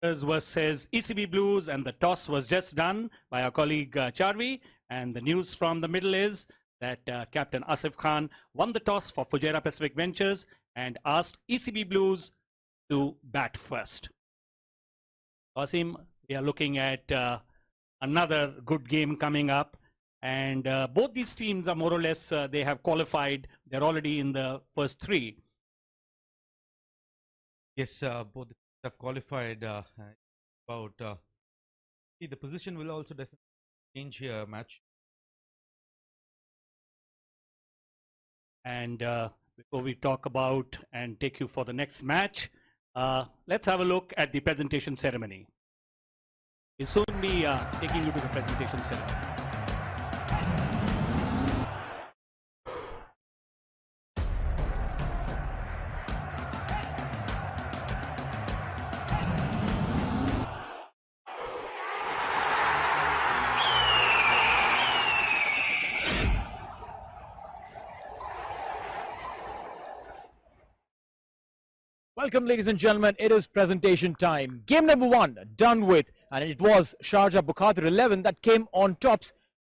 versus ECB Blues, and the toss was just done by our colleague Charvi. And the news from the middle is that Captain Asif Khan won the toss for Fujairah Pacific Ventures and asked ECB Blues to bat first. Qasim, we are looking at another good game coming up, and both these teams are more or less, they have qualified. They're already in the first three. Yes, both have qualified. See, the position will also definitely change here, match. And before we talk about and take you for the next match, let's have a look at the presentation ceremony. We'll soon be taking you to the presentation ceremony. Welcome, ladies and gentlemen. It is presentation time. Game number 1 done with, and it was Sharjah Bukhatir 11 that came on tops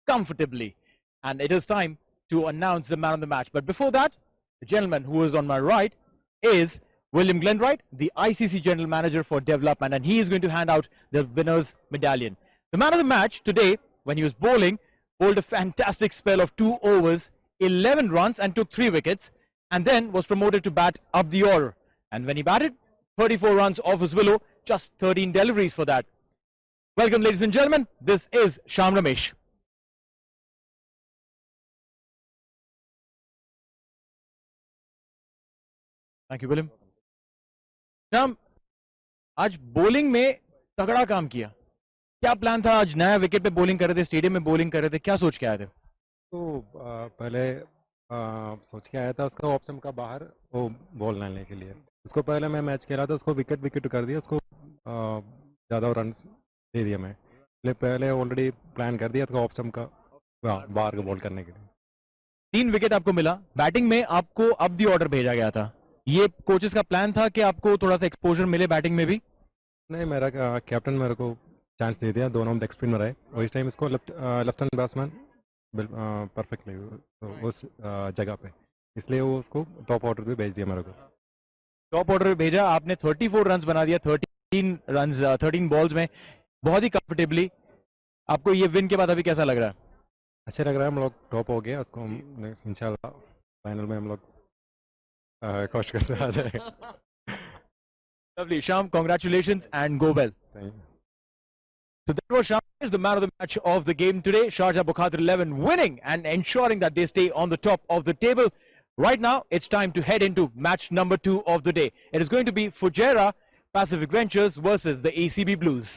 comfortably. And it is time to announce the man of the match. But before that, the gentleman who is on my right is William Glenwright, the ICC General Manager for Development, and he is going to hand out the winner's medallion. The man of the match today, when he was bowled a fantastic spell of 2 overs, 11 runs and took 3 wickets, and then was promoted to bat up the order. And when he batted, 34 runs off his willow, just 13 deliveries for that. Welcome, ladies and gentlemen. This is Sham Ramesh. Thank you, William. Sham, आज bowling में तगड़ा काम किया. क्या plan था? आज नया wicket पे bowling कर रहे थे, स्टेडियम में bowling कर रहे थे, क्या सोच के आए थे? तो पहले सोच के आया था उसका ऑप्शन का बाहर वो बॉल डालने के लिए. उसको पहले मैं मैच खेला था, उसको विकेट कर दिया, उसको ज़्यादा रन दे दिया मैं. पहले ऑलरेडी प्लान कर दिया था ऑप्शन का बाहर का बॉल करने के लिए. 3 विकेट आपको मिला. बैटिंग में आपको अब दी ऑर्डर भेजा गया था. ये कोचेस का प्लान था कि आपको थोड़ा सा एक्सपोजर मिले बैटिंग में भी? नहीं, मेरा कैप्टन मेरे को चांस दे दिया. दोनों लेग स्पिनर आए और इस टाइम इसको लेफ्ट हैंड बैट्समैन परफेक्टली उस जगह पे, इसलिए वो उसको टॉप ऑर्डर पे भेज दिया मेरे को. टॉप ऑर्डर पे भेजा. आपने 34 रन्स बना दिया 13 बॉल्स में, बहुत ही कंफर्टेबली. आपको ये विन के बाद अभी कैसा लग रहा है? अच्छा लग रहा है. हम लोग टॉप हो गए. उसको इंशाल्लाह फाइनल में हम लोग कोशिश करते आ जाएगा. Lovely. Sham, congratulations and go well. Thank you. So that was Sham, is the man of the match of the game today. Sharjah Bukhatir 11 winning and ensuring that they stay on the top of the table. Right now, it's time to head into match number 2 of the day. It is going to be Fujairah Pacific Ventures versus the ECB Blues.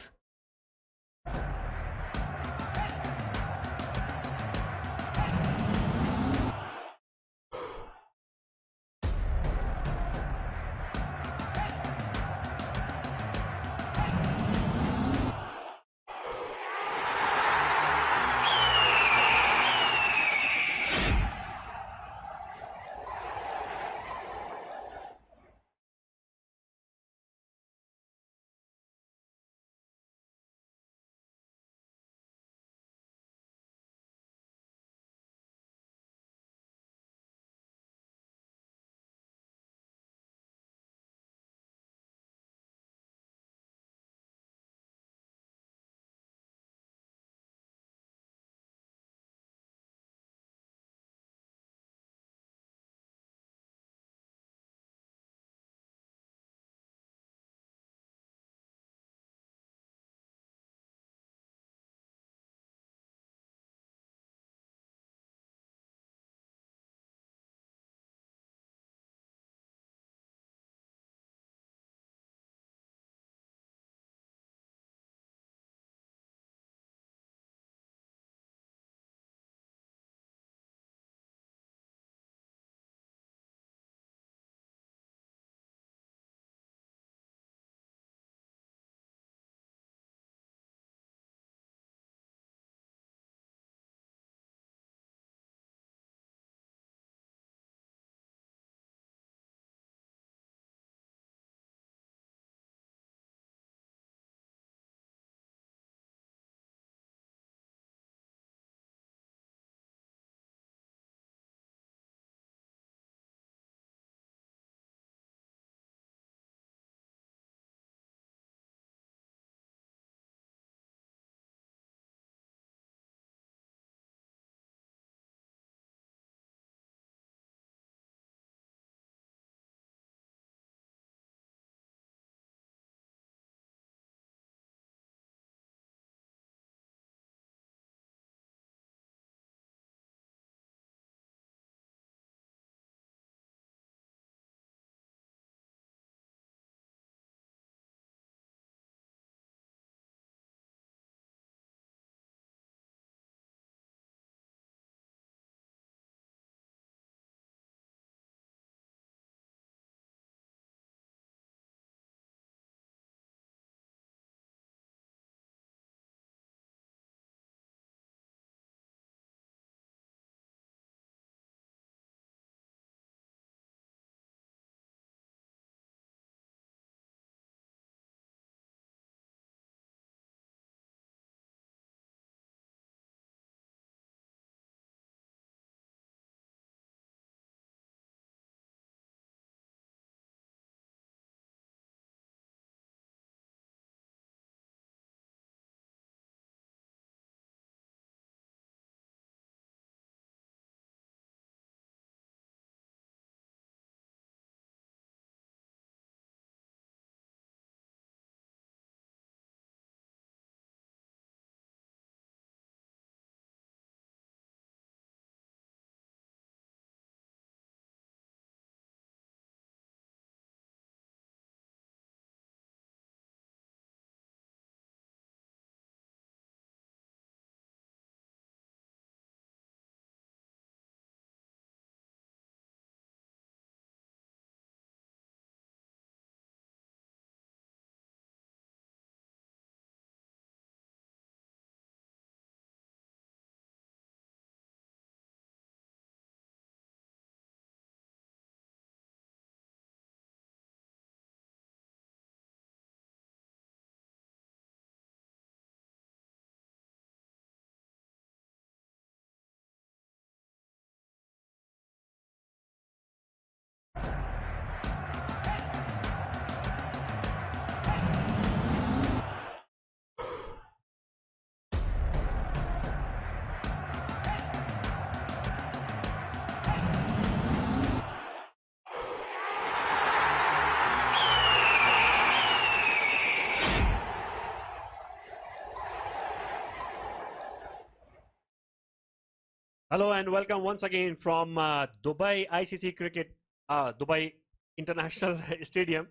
Hello and welcome once again from Dubai ICC Cricket, Dubai International Stadium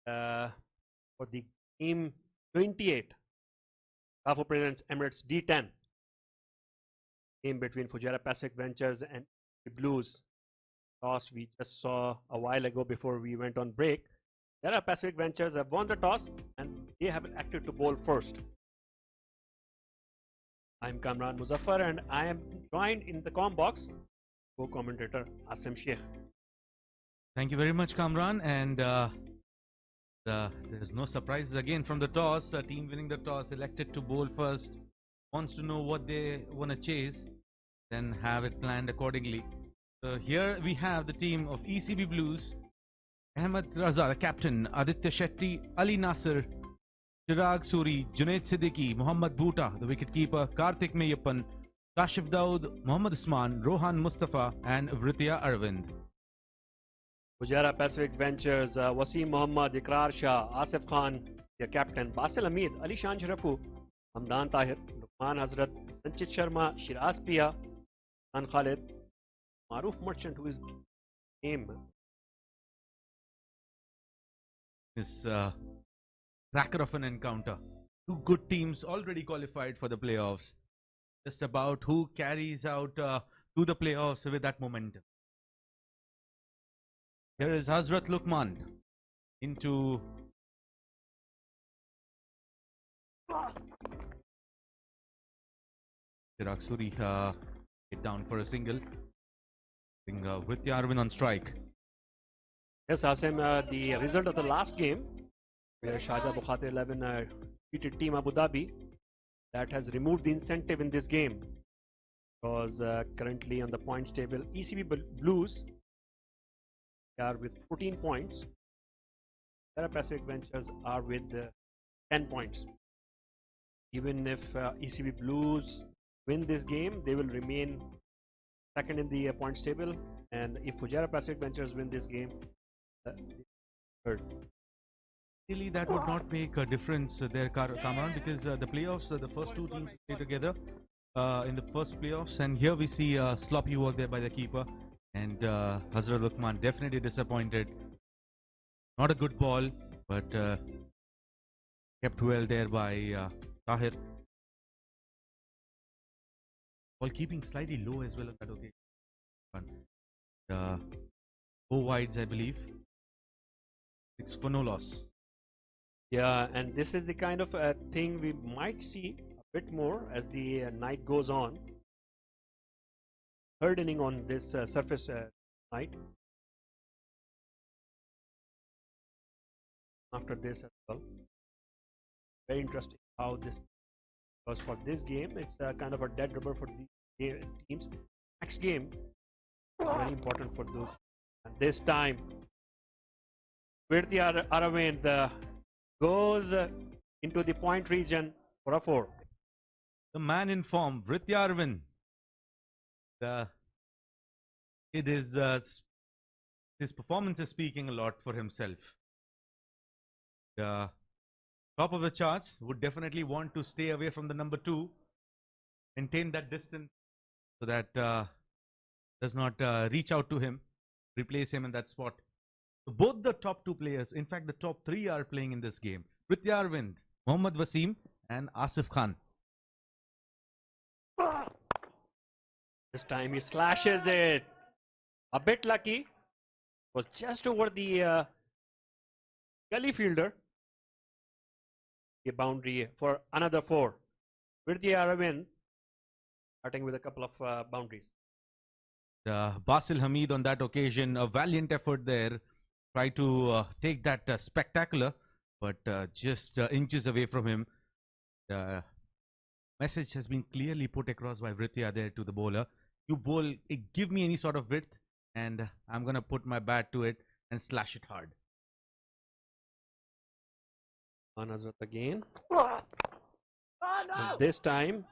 for the game 28. CAFO presents Emirates D10 game between Fujairah Pacific Ventures and ECB Blues. Toss we just saw a while ago before we went on break. Fujairah Pacific Ventures have won the toss and they have elected to bowl first. I'm Kamran Muzaffar and I am joined in the comm box co-commentator Asim Sheikh. Thank you very much, Kamran. And there's no surprises again from the toss. A team winning the toss, elected to bowl first, wants to know what they want to chase, then have it planned accordingly. So here we have the team of ECB Blues: Ahmed Raza, the captain; Aditya Shetty, Ali Nasser, Chirag Suri, Junaid Siddiqui, Mohammad Bhuta, the wicketkeeper; Karthik Mayappan, Kashif Daud, Mohammad Usman, Rohan Mustafa, and Vritya Arvind. Fujairah Pacific Ventures, Wasim Muhammad, Ikrar Shah, Asif Khan, their captain; Basil Hamid, Ali Shan Sharafu, Hamdan Tahir, Lukman Hazrat, Sanchit Sharma, Shiraz Pia, Khan Khalid, Maruf Merchant, who is game. This cracker of an encounter. Two good teams already qualified for the playoffs. Just about who carries out to the playoffs with that momentum. Here is Hazrat Lukman into Chirag Suri hit down for a single. Vritya Arvind on strike. Yes, Asim, the result of the last game, where Sharjah Bukhatir 11 defeated Team Abu Dhabi, that has removed the incentive in this game. Because currently on the points table, ECB Blues are with 14 points. Fujairah Pacific Ventures are with 10 points. Even if ECB Blues win this game, they will remain second in the points table. And if Fujairah Pacific Ventures win this game, third. Really, that would not make a difference there, Kamran, because the playoffs, the first two teams play together in the first playoffs, and here we see sloppy work there by the keeper, and Hazrat Lukman definitely disappointed. Not a good ball, but kept well there by Tahir. Ball keeping slightly low as well on that occasion. 4 wides, I believe. 6 for no loss. Yeah, and this is the kind of thing we might see a bit more as the night goes on. Third inning on this surface night. After this as well. Very interesting how this, because for this game it's kind of a dead rubber for the teams. Next game very important for those. And this time Vritya Arvind goes into the point region for a 4. The man in form, Vritya Arvind. His performance is speaking a lot for himself. The top of the charts would definitely want to stay away from the number 2, maintain that distance so that does not reach out to him, replace him in that spot. So both the top 2 players, in fact the top 3 are playing in this game. Vritya Arvind, Mohammad Wasim and Asif Khan. This time he slashes it. A bit lucky. Was just over the gully fielder. A boundary for another 4. Vritya Arvind starting with a couple of boundaries. Basil Hamid on that occasion, a valiant effort there. Try to take that spectacular, but just inches away from him. The message has been clearly put across by Vritya there to the bowler. You bowl, give me any sort of width, and I'm going to put my bat to it and slash it hard. Hazrat again. And this time,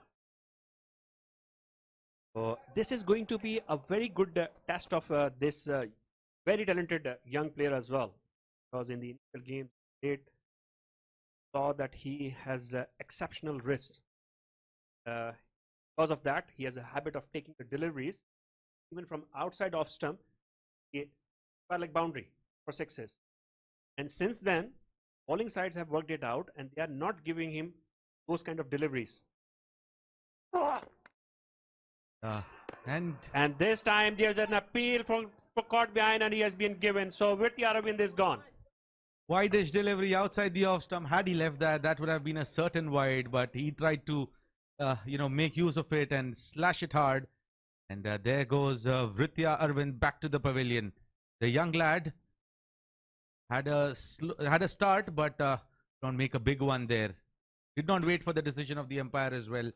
this is going to be a very good test of this very talented young player as well, because in the initial game they saw that he has exceptional wrist. Because of that, he has a habit of taking the deliveries even from outside off stump, a like boundary for sixes. And since then, bowling sides have worked it out, and they are not giving him those kind of deliveries. And this time there's an appeal for caught behind, and he has been given. So Fujairah Aravind is gone. wide-ish delivery outside the off stump. Had he left that would have been a certain wide, but he tried to, make use of it and slash it hard. And there goes Fujairah Aravind back to the pavilion. The young lad had a start, but don't make a big one there. Did not wait for the decision of the umpire as well.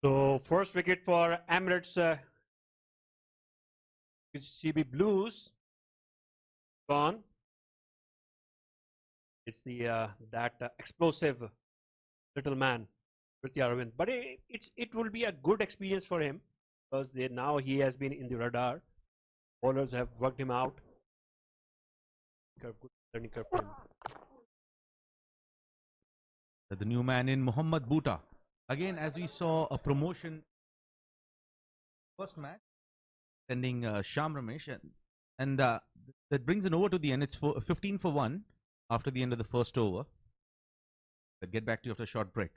So first wicket for Emirates ECB Blues gone. It's the explosive little man, Fujairah Aravind. But it will be a good experience for him because now he has been in the radar. Bowlers have worked him out. Good learning curve for him. The new man in Mohammad Bhuta. Again, as we saw a promotion first match, sending Sham Ramesh, and that brings it over to the end. It's 15 for 1 after the end of the first over. But get back to you after a short break.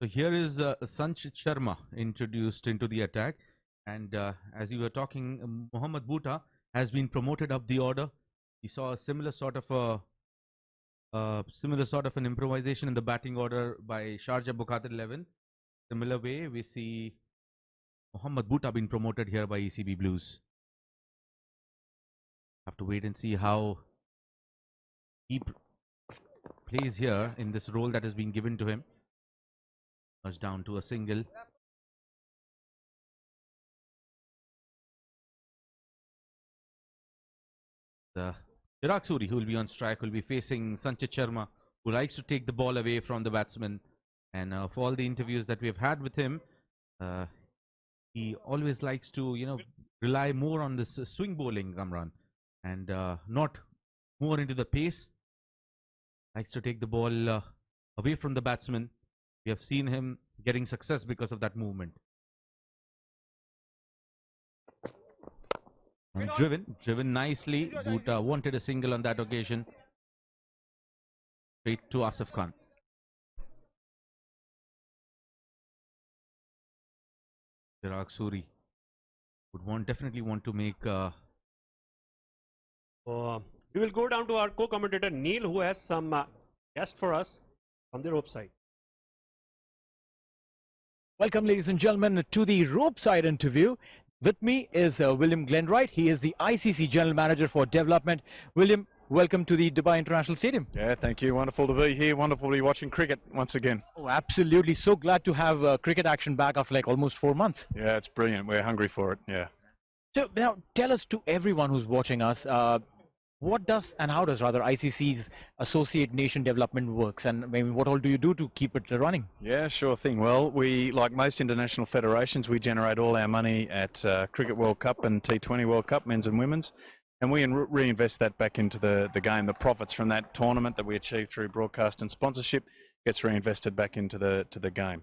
So here is Sanchit Sharma introduced into the attack, and as you were talking, Mohammad Bhuta has been promoted up the order. We saw a similar sort of an improvisation in the batting order by Sharjah Bukhatir 11. Similar way, we see Mohammad Bhuta being promoted here by ECB Blues. Have to wait and see how he plays here in this role that has been given to him. Was down to a single. Chirag Suri, who will be on strike, will be facing Sanchit Sharma, who likes to take the ball away from the batsman. And for all the interviews that we have had with him, he always likes to, rely more on this swing bowling, Kamran, and not more into the pace. Likes to take the ball away from the batsman. We have seen him getting success because of that movement. And driven nicely. Bhuta wanted a single on that occasion. Straight to Asif Khan. Chirag Suri would definitely want to make. We will go down to our co-commentator Neil, who has some guest for us on the rope side. Welcome, ladies and gentlemen, to the rope side interview. With me is William Glenwright. He is the ICC General Manager for Development. William, welcome to the Dubai International Stadium. Yeah, thank you. Wonderful to be here. Wonderful to be watching cricket once again. Oh, absolutely. So glad to have cricket action back after like almost 4 months. Yeah, it's brilliant. We're hungry for it. Yeah. So now tell us, to everyone who's watching us, what does and how does rather ICC's Associate Nation Development works, and maybe what all do you do to keep it running? Yeah, sure thing. Well, we, like most international federations, we generate all our money at Cricket World Cup and T20 World Cup, men's and women's. and we reinvest that back into the game. The profits from that tournament that we achieve through broadcast and sponsorship gets reinvested back into the game.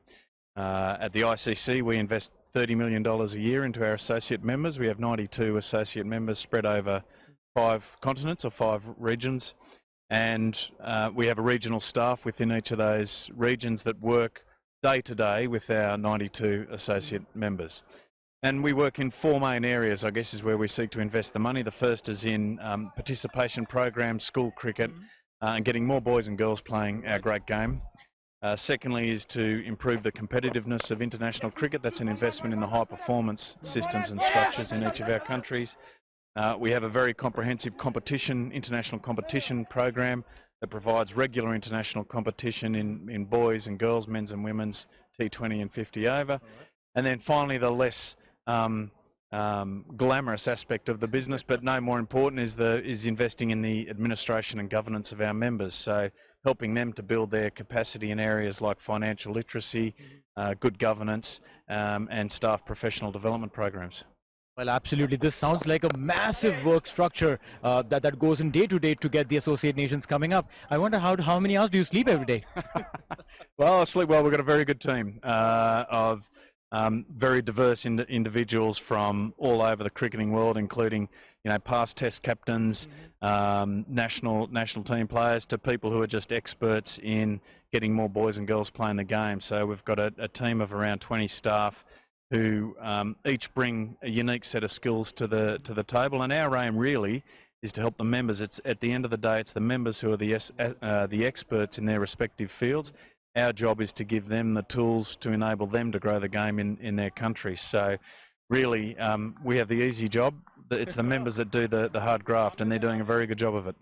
At the ICC, we invest $30 million a year into our associate members. We have 92 associate members spread over 5 continents or 5 regions, and we have a regional staff within each of those regions that work day to day with our 92 associate members. And we work in 4 main areas, I guess, is where we seek to invest the money. The first is in participation programs, school cricket, and getting more boys and girls playing our great game. Secondly is to improve the competitiveness of international cricket. That's an investment in the high performance systems and structures in each of our countries. We have a very comprehensive international competition program that provides regular international competition in boys and girls, men's and women's, T20 and 50 over. And then finally, the less glamorous aspect of the business, but no more important, is investing in the administration and governance of our members. So helping them to build their capacity in areas like financial literacy, good governance, and staff professional development programs. Well, absolutely. This sounds like a massive work structure that goes in day to day to get the associate nations coming up. I wonder how many hours do you sleep every day? Well, I sleep well. We've got a very good team of very diverse individuals from all over the cricketing world, including past Test captains, national team players, to people who are just experts in getting more boys and girls playing the game. So we've got a team of around 20 staff who each bring a unique set of skills to the table, and our aim really is to help the members. It's at the end of the day, it's the members who are the experts in their respective fields. Our job is to give them the tools to enable them to grow the game in their countries. So really, we have the easy job. It's the members that do the hard graft, and they're doing a very good job of it.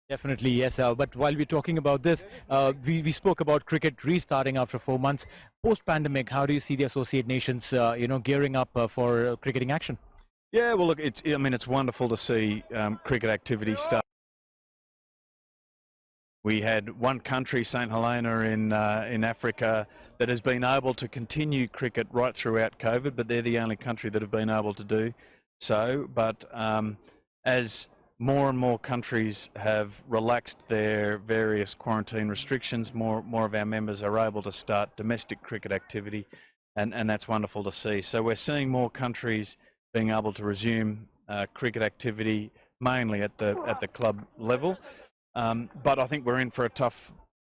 Definitely, yes. But while we're talking about this, we spoke about cricket restarting after 4 months. Post-pandemic, how do you see the associate nations, gearing up for cricketing action? Yeah, well, look, it's wonderful to see cricket activity start. We had one country, St Helena in Africa, that has been able to continue cricket right throughout COVID, but they're the only country that have been able to do so. But as more and more countries have relaxed their various quarantine restrictions, more of our members are able to start domestic cricket activity, and that's wonderful to see. So we're seeing more countries being able to resume cricket activity, mainly at the club level. But I think we're in for a tough.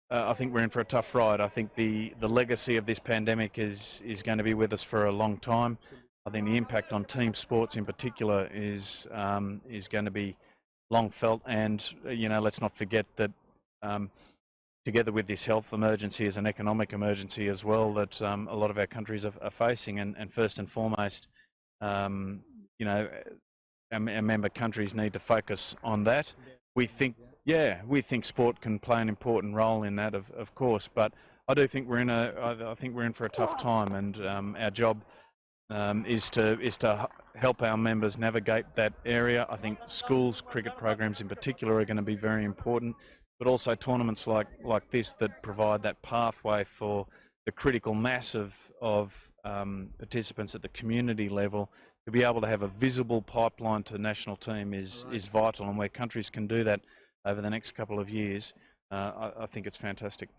I think we're in for a tough ride. I think the legacy of this pandemic is going to be with us for a long time. I think the impact on team sports in particular is going to be long felt, and let's not forget that together with this health emergency is an economic emergency as well that a lot of our countries are facing, and first and foremost, our member countries need to focus on that. We think sport can play an important role in that, of course, but I do think we're in for a tough time, and our job is to help our members navigate that area. I think schools cricket programs in particular are going to be very important, but also tournaments like this that provide that pathway for the critical mass of participants at the community level to be able to have a visible pipeline to national team is vital, and where countries can do that over the next couple of years, I think it's fantastic.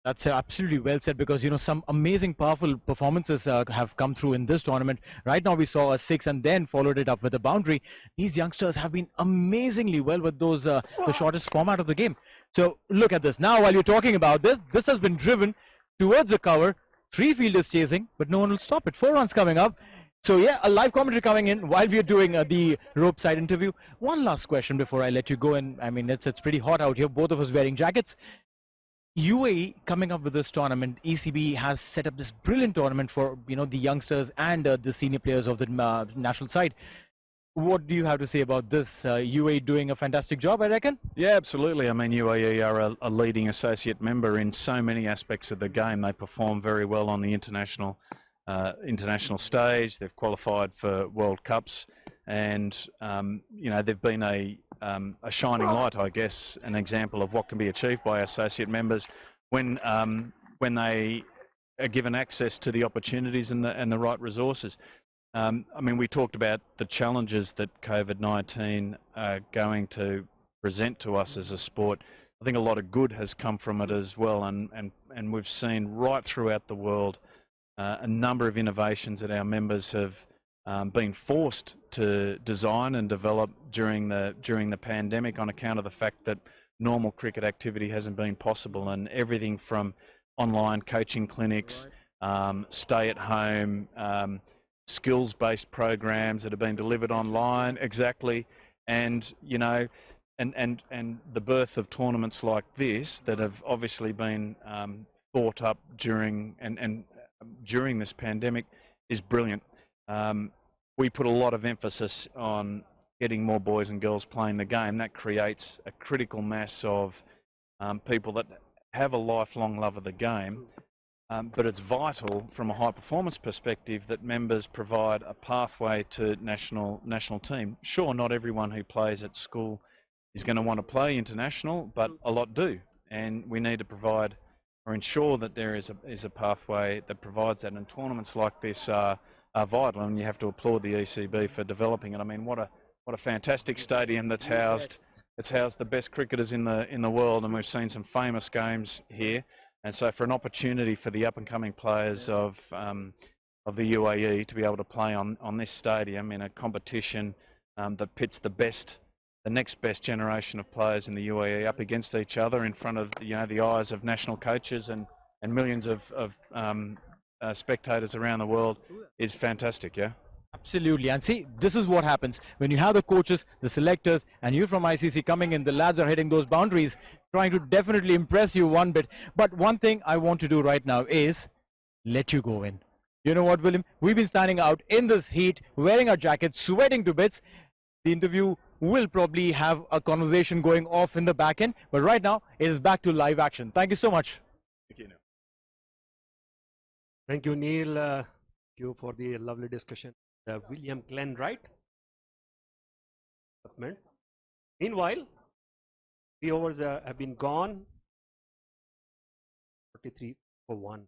That's absolutely well said, because some amazing powerful performances have come through in this tournament. Right now we saw a 6 and then followed it up with a boundary. These youngsters have been amazingly well with those the shortest format of the game. So look at this. Now while you're talking about this has been driven towards the cover. 3 fielders chasing, but no one will stop it. 4 runs coming up. So yeah, a live commentary coming in while we are doing the rope side interview. One last question before I let you go. And I mean, it's pretty hot out here. Both of us wearing jackets. UAE coming up with this tournament. ECB has set up this brilliant tournament for the youngsters and the senior players of the national side. What do you have to say about this? UAE doing a fantastic job, I reckon? Yeah, absolutely. I mean, UAE are a leading associate member in so many aspects of the game. They perform very well on the international stage. They've qualified for World Cups, and they've been a shining light, I guess, an example of what can be achieved by associate members when they are given access to the opportunities and the right resources. I mean, we talked about the challenges that COVID-19 are going to present to us as a sport. I think a lot of good has come from it as well, and we've seen right throughout the world a number of innovations that our members have been forced to design and develop during the pandemic on account of the fact that normal cricket activity hasn't been possible, and everything from online coaching clinics, stay at home, skills-based programs that have been delivered online, exactly, and you know, and the birth of tournaments like this that have obviously been thought up during during this pandemic is brilliant. We put a lot of emphasis on getting more boys and girls playing the game. That creates a critical mass of people that have a lifelong love of the game. But it's vital from a high performance perspective that members provide a pathway to national team. Sure, not everyone who plays at school is going to want to play international, but a lot do, and we need to provide or ensure that there is a pathway that provides that. And tournaments like this are vital, and you have to applaud the ECB for developing it. I mean, what a fantastic stadium that's housed the best cricketers in the world, and we've seen some famous games here. And so for an opportunity for the up-and-coming players of the UAE to be able to play on this stadium in a competition that pits the next best generation of players in the UAE up against each other in front of the eyes of national coaches and millions of spectators around the world is fantastic, yeah? Absolutely. And see, this is what happens when you have the coaches, the selectors, and you from ICC coming in. The lads are hitting those boundaries, trying to definitely impress you one bit. But one thing I want to do right now is let you go in. You know what, William? We've been standing out in this heat, wearing our jackets, sweating to bits. The interview will probably have a conversation going off in the back end. But right now, it is back to live action. Thank you so much. Thank you, Neil. Thank you, Neil. Thank you for the lovely discussion. William Glenn Wright. Meanwhile, the overs have been gone. 43 for 1.